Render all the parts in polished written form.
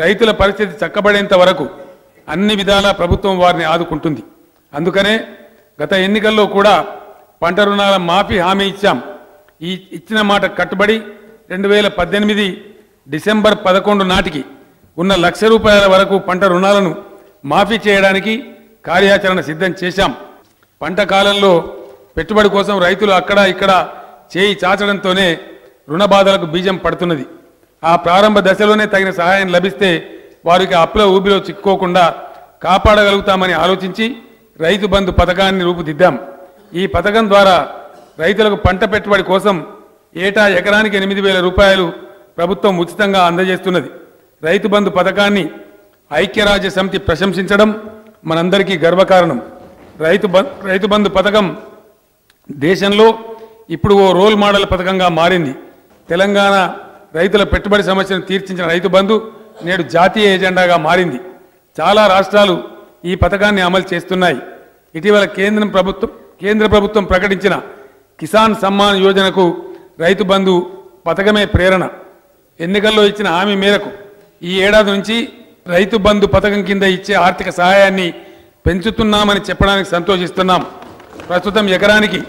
రైతుల పరిస్థితి చక్కబడేంత వరకు అన్ని విధాలా ప్రభుత్వం వారిని ఆదుకుంటుంది. అందుకనే గత ఎన్నికల్లో కూడా పంట రుణాల మాఫీ హామీ ఇచ్చాం. ఈ ఇచ్చిన మాట కట్టుబడి 2018 డిసెంబర్ 11 నాటికి ఉన్న ₹1,00,000 వరకు పంట రుణాలను మాఫీ చేయడానికి కార్యాచరణ సిద్ధం చేశాం. పంట కాలంలో పెట్టుబడి కోసం రైతులు అక్కడ ఇక్కడ చేయి చాచడంతోనే రుణ బాధలకు బీజం పడుతున్నది. ఆ ప్రారంభ దశలోనే తగిన సహాయం లభిస్తే వారికి అప్పుల ఊబిలో చిక్కుకోకుండా కాపాడగలుగుతామని ఆలోచించి రైతు బంధు పథకాన్ని రూపుదిద్దాం. ఈ పథకం ద్వారా రైతులకు పంట పెట్టుబడి కోసం ఏటా ఎకరానికి ₹8,000 ప్రభుత్వం ఉచితంగా అందజేస్తున్నది. రైతు బంధు పథకాన్ని ఐక్యరాజ్య సమితి ప్రశంసించడం మనందరికీ గర్వకారణం. రైతు బంధు పథకం దేశంలో ఇప్పుడు ఓ రోల్ మోడల్ పథకంగా మారింది. తెలంగాణ రైతుల పెట్టుబడి సమస్యను తీర్చించిన రైతు బంధు నేడు జాతీయ ఎజెండాగా మారింది. చాలా రాష్ట్రాలు ఈ పథకాన్ని అమలు చేస్తున్నాయి. ఇటీవల కేంద్ర ప్రభుత్వం ప్రకటించిన కిసాన్ సమ్మాన్ యోజనకు రైతు బంధు పథకమే ప్రేరణ. ఎన్నికల్లో ఇచ్చిన హామీ మేరకు ఈ ఏడాది నుంచి రైతు బంధు పథకం కింద ఇచ్చే ఆర్థిక సహాయాన్ని పెంచుతున్నామని చెప్పడానికి సంతోషిస్తున్నాం. ప్రస్తుతం ఎకరానికి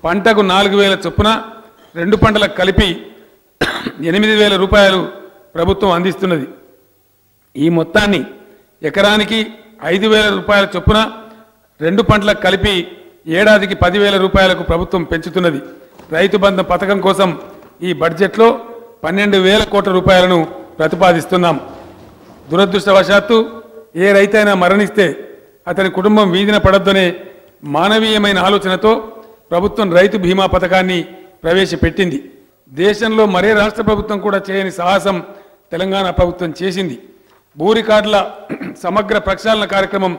పంటకు 4,000 చొప్పున 2 పంటలకు కలిపి ₹8,000 ప్రభుత్వం అందిస్తున్నది. ఈ మొత్తాన్ని ఎకరానికి ₹5,000 చొప్పున 2 పంటలకు కలిపి ఏడాదికి ₹10,000 ప్రభుత్వం పెంచుతున్నది. రైతు బంధు పథకం కోసం ఈ బడ్జెట్లో ₹12,000 కోట్ల ప్రతిపాదిస్తున్నాం. దురదృష్టవశాత్తు ఏ రైతైనా మరణిస్తే అతని కుటుంబం వీధిన పడొద్దనే మానవీయమైన ఆలోచనతో ప్రభుత్వం రైతు బీమా పథకాన్ని ప్రవేశపెట్టింది. దేశంలో మరే రాష్ట్ర ప్రభుత్వం కూడా చేయని సాహసం తెలంగాణ ప్రభుత్వం చేసింది. భూ రికార్డుల సమగ్ర ప్రక్షాళన కార్యక్రమం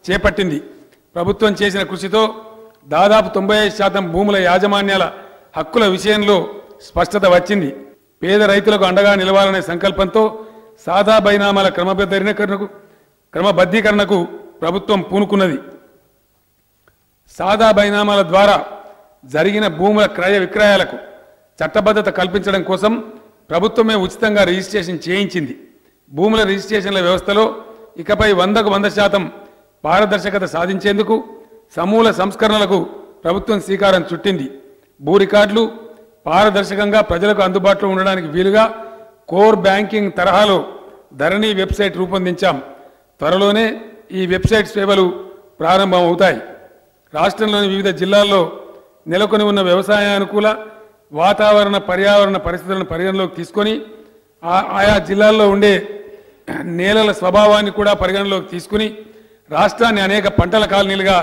చేపట్టింది. ప్రభుత్వం చేసిన కృషితో దాదాపు 95% భూముల యాజమాన్యాల హక్కుల విషయంలో స్పష్టత వచ్చింది. పేద రైతులకు అండగా నిలవాలనే సంకల్పంతో సాదా బైనామాల క్రమబద్ధీకరణకు ప్రభుత్వం పూనుకున్నది. సాదా బైనామాల ద్వారా జరిగిన భూముల క్రయ విక్రయాలకు చట్టబద్ధత కల్పించడం కోసం ప్రభుత్వమే ఉచితంగా రిజిస్ట్రేషన్ చేయించింది. భూముల రిజిస్ట్రేషన్ల వ్యవస్థలో ఇకపై 100కు 100% పారదర్శకత సాధించేందుకు సమూల సంస్కరణలకు ప్రభుత్వం శ్రీకారం చుట్టింది. భూ రికార్డులు పారదర్శకంగా ప్రజలకు అందుబాటులో ఉండడానికి వీలుగా కోర్ బ్యాంకింగ్ తరహాలో ధరణి వెబ్సైట్ రూపొందించాం. త్వరలోనే ఈ వెబ్సైట్ సేవలు ప్రారంభమవుతాయి. రాష్ట్రంలోని వివిధ జిల్లాల్లో నెలకొని ఉన్న వ్యవసాయానుకూల వాతావరణ పర్యావరణ పరిస్థితులను పరిగణలోకి తీసుకొని ఆయా జిల్లాల్లో ఉండే నేలల స్వభావాన్ని కూడా పరిగణలోకి తీసుకుని రాష్ట్రాన్ని అనేక పంటల కాలనీలుగా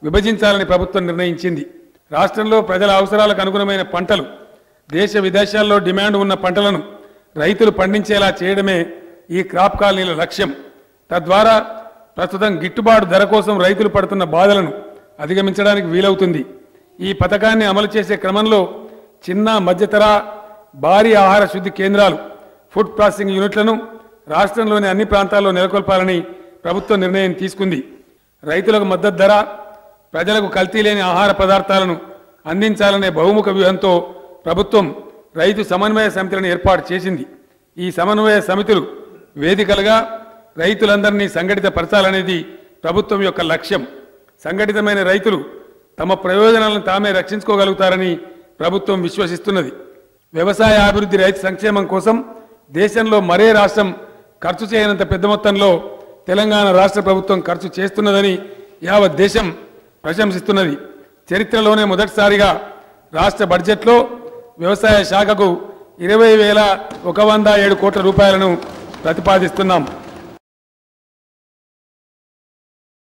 విభజించాలని ప్రభుత్వం నిర్ణయించింది. రాష్ట్రంలో ప్రజల అవసరాలకు అనుగుణమైన పంటలు, దేశ విదేశాల్లో డిమాండ్ ఉన్న పంటలను రైతులు పండించేలా చేయడమే ఈ క్రాప్ కాలనీల లక్ష్యం. తద్వారా ప్రస్తుతం గిట్టుబాటు ధర కోసం రైతులు పడుతున్న బాధలను అధిగమించడానికి వీలవుతుంది. ఈ పథకాన్ని అమలు చేసే క్రమంలో చిన్న మధ్యతర భారీ ఆహార శుద్ధి కేంద్రాలు, ఫుడ్ ప్రాసెసింగ్ యూనిట్లను రాష్ట్రంలోని అన్ని ప్రాంతాల్లో నెలకొల్పాలని ప్రభుత్వం నిర్ణయం తీసుకుంది. రైతులకు మద్దతు ధర, ప్రజలకు కల్తీ లేని ఆహార పదార్థాలను అందించాలనే బహుముఖ వ్యూహంతో ప్రభుత్వం రైతు సమన్వయ సమితులను ఏర్పాటు చేసింది. ఈ సమన్వయ సమితులు వేదికలుగా రైతులందరినీ సంఘటితపరచాలనేది ప్రభుత్వం యొక్క లక్ష్యం. సంఘటితమైన రైతులు తమ ప్రయోజనాలను తామే రక్షించుకోగలుగుతారని ప్రభుత్వం విశ్వసిస్తున్నది. వ్యవసాయ అభివృద్ధి, రైతు సంక్షేమం కోసం దేశంలో మరే రాష్ట్రం ఖర్చు చేయనంత పెద్ద మొత్తంలో తెలంగాణ రాష్ట్ర ప్రభుత్వం ఖర్చు చేస్తున్నదని యావత్ దేశం ప్రశంసిస్తున్నది. చరిత్రలోనే మొదటిసారిగా రాష్ట్ర బడ్జెట్లో వ్యవసాయ శాఖకు 20,107 కోట్ల రూపాయలను ప్రతిపాదిస్తున్నాం.